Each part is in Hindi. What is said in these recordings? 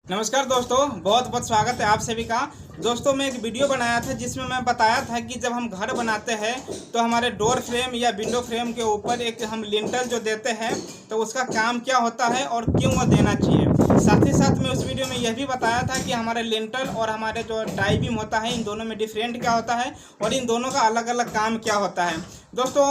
नमस्कार दोस्तों, बहुत बहुत स्वागत है आप सभी का। दोस्तों मैं एक वीडियो बनाया था जिसमें मैं बताया था कि जब हम घर बनाते हैं तो हमारे डोर फ्रेम या विंडो फ्रेम के ऊपर एक हम लिंटल जो देते हैं तो उसका काम क्या होता है और क्यों वो देना चाहिए। साथ ही साथ मैं उस वीडियो में यह भी बताया था कि हमारे लिंटल और हमारे जो टाई बीम होता है इन दोनों में डिफरेंट क्या होता है और इन दोनों का अलग अलग काम क्या होता है। दोस्तों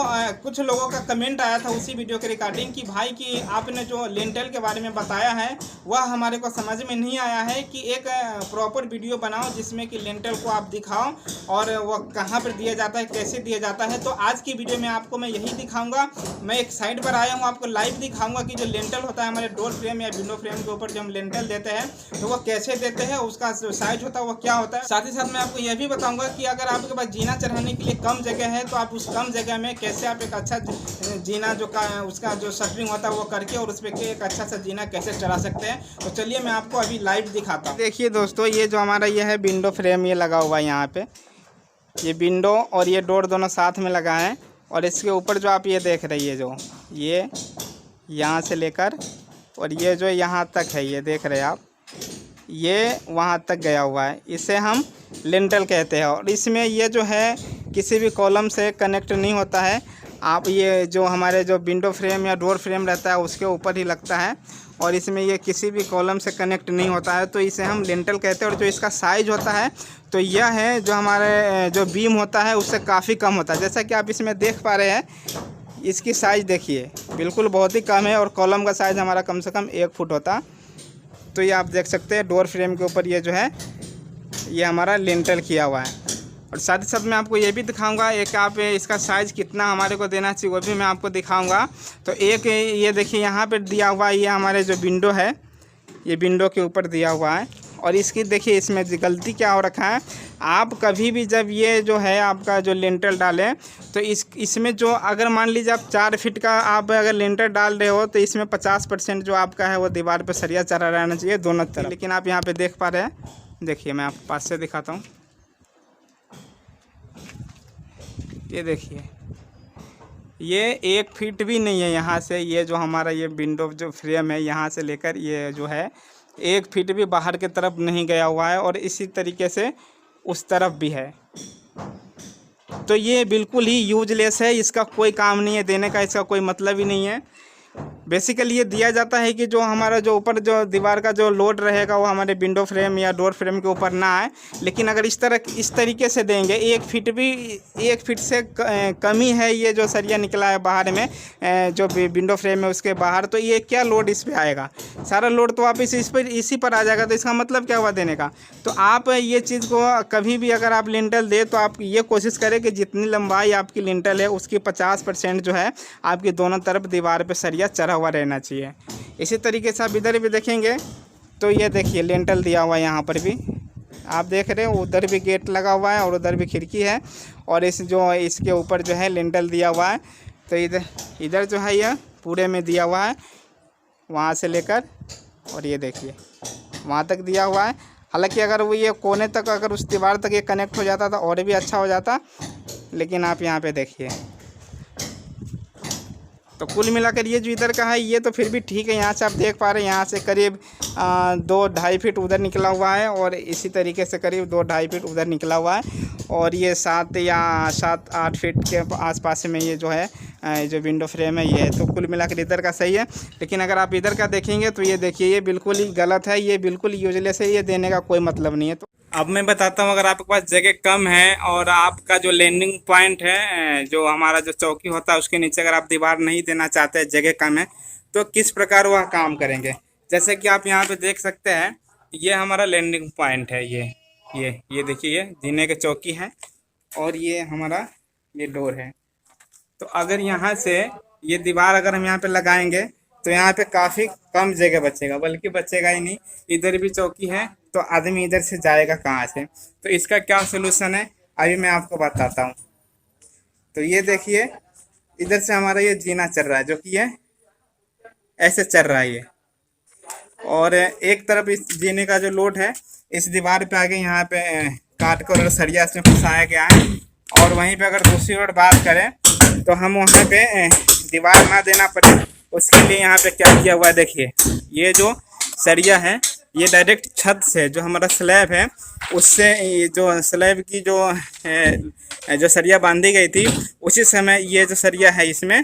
कुछ लोगों का कमेंट आया था उसी वीडियो के रिकॉर्डिंग कि भाई कि आपने जो लिंटल के बारे में बताया है वह हमारे को समझ में नहीं आया है कि एक प्रॉपर वीडियो बनाओ जिसमें कि लिंटल को आप दिखाओ और वह कहाँ पर दिया जाता है, कैसे दिया जाता है। तो आज की वीडियो में आपको मैं यही दिखाऊंगा। मैं एक साइड पर आया हूँ, आपको लाइव दिखाऊंगा कि जो लिंटल होता है हमारे डोर फ्रेम या विंडो फ्रेम के ऊपर जो हम लिंटल देते हैं तो वह कैसे देते हैं, उसका जो साइज होता है वह क्या होता है। साथ ही साथ मैं आपको यह भी बताऊँगा कि अगर आपके पास जीना चढ़ाने के लिए कम जगह है तो आप उस कम जगह में कैसे आप एक अच्छा जीना जो उसका जो शटरिंग होता है वो करके और उस पर एक अच्छा सा जीना कैसे चढ़ा सकते हैं। तो चलिए मैं आपको अभी लाइव दिखाता हूँ। देखिए दोस्तों, ये जो हमारा ये है विंडो फ्रेम, ये लगा हुआ है यहाँ पे। ये विंडो और ये डोर दोनों साथ में लगा है और इसके ऊपर जो आप ये देख रही है जो ये यहाँ से लेकर और ये जो यहाँ तक है, ये देख रहे हैं आप, ये वहाँ तक गया हुआ है। इसे हम लिंटल कहते हैं और इसमें ये जो है किसी भी कॉलम से कनेक्ट नहीं होता है। आप ये जो हमारे जो विंडो फ्रेम या डोर फ्रेम रहता है उसके ऊपर ही लगता है और इसमें ये किसी भी कॉलम से कनेक्ट नहीं होता है, तो इसे हम लिंटल कहते हैं। और जो इसका साइज होता है तो यह है जो हमारे जो बीम होता है उससे काफ़ी कम होता है। जैसा कि आप इसमें देख पा रहे हैं, इसकी साइज़ देखिए बिल्कुल बहुत ही कम है और कॉलम का साइज़ हमारा कम से कम 1 फुट होता। तो ये आप देख सकते हैं डोर फ्रेम के ऊपर ये जो है ये हमारा लिंटल किया हुआ है। और साथ ही साथ मैं आपको ये भी दिखाऊंगा एक आप इसका साइज़ कितना हमारे को देना चाहिए वो भी मैं आपको दिखाऊंगा। तो एक ये देखिए यहाँ पे दिया हुआ है, ये हमारे जो विंडो है ये विंडो के ऊपर दिया हुआ है। और इसकी देखिए इसमें गलती क्या हो रखा है, आप कभी भी जब ये जो है आपका जो लिंटल डालें तो इसमें जो अगर मान लीजिए आप 4 फीट का आप अगर लिंटल डाल रहे हो तो इसमें 50% जो आपका है वो दीवार पर सरिया चढ़ा रहना चाहिए दोनों तरफ। लेकिन आप यहाँ पे देख पा रहे हैं, देखिए मैं आपको पास से दिखाता हूँ। ये देखिए ये 1 फीट भी नहीं है यहाँ से, ये जो हमारा ये विंडो जो फ्रेम है यहाँ से लेकर ये जो है 1 फीट भी बाहर की तरफ नहीं गया हुआ है और इसी तरीके से उस तरफ भी है। तो ये बिल्कुल ही यूजलेस है, इसका कोई काम नहीं है देने का, इसका कोई मतलब ही नहीं है। बेसिकली ये दिया जाता है कि जो हमारा जो ऊपर जो दीवार का जो लोड रहेगा वो हमारे विंडो फ्रेम या डोर फ्रेम के ऊपर ना आए। लेकिन अगर इस तरीके से देंगे 1 फीट भी 1 फीट से कम ही है ये जो सरिया निकला है बाहर में जो विंडो फ्रेम है उसके बाहर, तो ये क्या लोड इस पर आएगा, सारा लोड तो वापस इसी पर आ जाएगा। तो इसका मतलब क्या हुआ देने का। तो आप ये चीज़ को कभी भी अगर आप लिंटल दे तो आप ये कोशिश करें कि जितनी लंबाई आपकी लिंटल है उसकी 50% जो है आपकी दोनों तरफ दीवार पर सरिया चढ़ा हुआ रहना चाहिए। इसी तरीके से आप इधर भी देखेंगे तो ये देखिए लिंटल दिया हुआ है, यहाँ पर भी आप देख रहे हो, उधर भी गेट लगा हुआ है और उधर भी खिड़की है और इसके ऊपर जो है लिंटल दिया हुआ है। तो इधर जो है ये पूरे में दिया हुआ है वहाँ से लेकर और ये देखिए वहाँ तक दिया हुआ है। हालांकि अगर वो ये कोने तक अगर उस दीवार तक ये कनेक्ट हो जाता तो और भी अच्छा हो जाता, लेकिन आप यहाँ पे देखिए। तो कुल मिलाकर ये जो इधर का है ये तो फिर भी ठीक है, यहाँ से आप देख पा रहे हैं यहाँ से करीब 2-2.5 फीट उधर निकला हुआ है और इसी तरीके से करीब 2-2.5 फीट उधर निकला हुआ है और ये 7-8 फीट के आसपास में ये जो है जो विंडो फ्रेम है ये है। तो कुल मिलाकर इधर का सही है। लेकिन अगर आप इधर का देखेंगे तो ये देखिए ये बिल्कुल ही गलत है, ये बिल्कुल यूजलेस है, ये देने का कोई मतलब नहीं है। तो अब मैं बताता हूँ, अगर आपके पास जगह कम है और आपका जो लैंडिंग पॉइंट है जो हमारा जो चौकी होता है उसके नीचे अगर आप दीवार नहीं देना चाहते, जगह कम है, तो किस प्रकार वह काम करेंगे। जैसे कि आप यहाँ पे देख सकते हैं ये हमारा लैंडिंग पॉइंट है, ये देखिए ये जीने के चौकी है और ये हमारा ये डोर है। तो अगर यहाँ से ये दीवार अगर हम यहाँ पे लगाएंगे तो यहाँ पे काफ़ी कम जगह बचेगा, बल्कि बचेगा ही नहीं। इधर भी चौकी है तो आदमी इधर से जाएगा कहाँ से। तो इसका क्या सोल्यूशन है अभी मैं आपको बताता हूँ। तो ये देखिए इधर से हमारा ये जीना चल रहा है जो कि ये ऐसे चल रहा है ये, और एक तरफ इस जीने का जो लोड है इस दीवार पे आगे यहाँ पे काट कर और सरिया इसमें फंसाया गया है। और वहीं पे अगर दूसरी ओर बात करें तो हम वहाँ पे दीवार ना देना पड़े उसके लिए यहाँ पे क्या किया हुआ है, देखिए ये जो सरिया है ये डायरेक्ट छत से जो हमारा स्लैब है उससे ये जो स्लैब की जो सरिया बांधी गई थी उसी समय ये जो सरिया है इसमें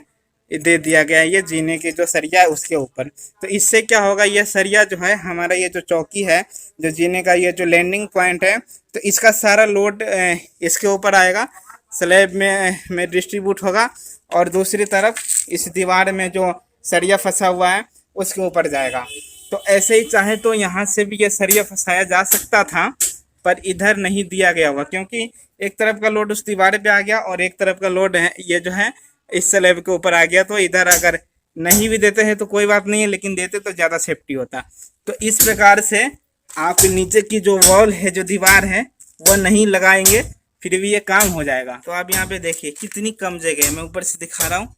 दे दिया गया है, ये जीने की जो सरिया है उसके ऊपर। तो इससे क्या होगा, ये सरिया जो है हमारा ये जो चौकी है, जो जीने का ये जो लैंडिंग पॉइंट है, तो इसका सारा लोड इसके ऊपर आएगा, स्लैब में डिस्ट्रीब्यूट होगा और दूसरी तरफ इस दीवार में जो सरिया फंसा हुआ है उसके ऊपर जाएगा। तो ऐसे ही चाहे तो यहाँ से भी ये सरिया फंसाया जा सकता था, पर इधर नहीं दिया गया हुआ, क्योंकि एक तरफ का लोड उस दीवार पे आ गया और एक तरफ का लोड है ये जो है इस स्लैब के ऊपर आ गया। तो इधर अगर नहीं भी देते हैं तो कोई बात नहीं है, लेकिन देते तो ज़्यादा सेफ्टी होता। तो इस प्रकार से आप नीचे की जो वॉल है, जो दीवार है, वो नहीं लगाएंगे फिर भी ये काम हो जाएगा। तो आप यहाँ पे देखिए कितनी कम जगह है, मैं ऊपर से दिखा रहा हूँ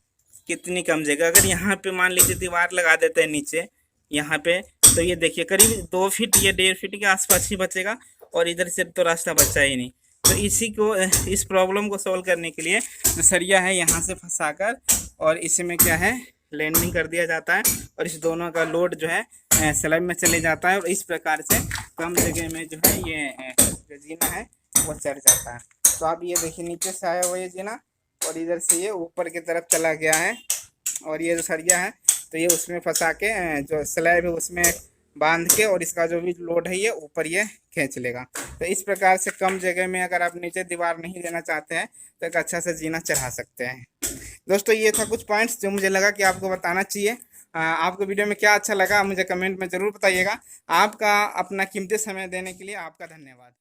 कितनी कम जगह। अगर यहाँ पे मान लीजिए दीवार लगा देते हैं नीचे यहाँ पे, तो ये देखिए करीब 2 फीट या 1.5 फीट के आसपास ही बचेगा और इधर से तो रास्ता बचा ही नहीं। तो इस प्रॉब्लम को सॉल्व करने के लिए जो सरिया है यहाँ से फंसाकर और इसमें क्या है लैंडिंग कर दिया जाता है और इस दोनों का लोड जो है स्लैब में चले जाता है और इस प्रकार से कम जगह में जो है ये जो जीना है वो चढ़ जाता है। तो आप ये देखिए नीचे से आया हुआ ये जीना और इधर से ये ऊपर की तरफ चला गया है और ये जो सरिया है तो ये उसमें फंसा के जो स्लैब है उसमें बांध के और इसका जो भी लोड है ये ऊपर ये खींच लेगा। तो इस प्रकार से कम जगह में अगर आप नीचे दीवार नहीं देना चाहते हैं तो एक अच्छा सा जीना चढ़ा सकते हैं। दोस्तों ये था कुछ पॉइंट्स जो मुझे लगा कि आपको बताना चाहिए। आपको वीडियो में क्या अच्छा लगा मुझे कमेंट में ज़रूर बताइएगा। आपका अपना कीमती समय देने के लिए आपका धन्यवाद।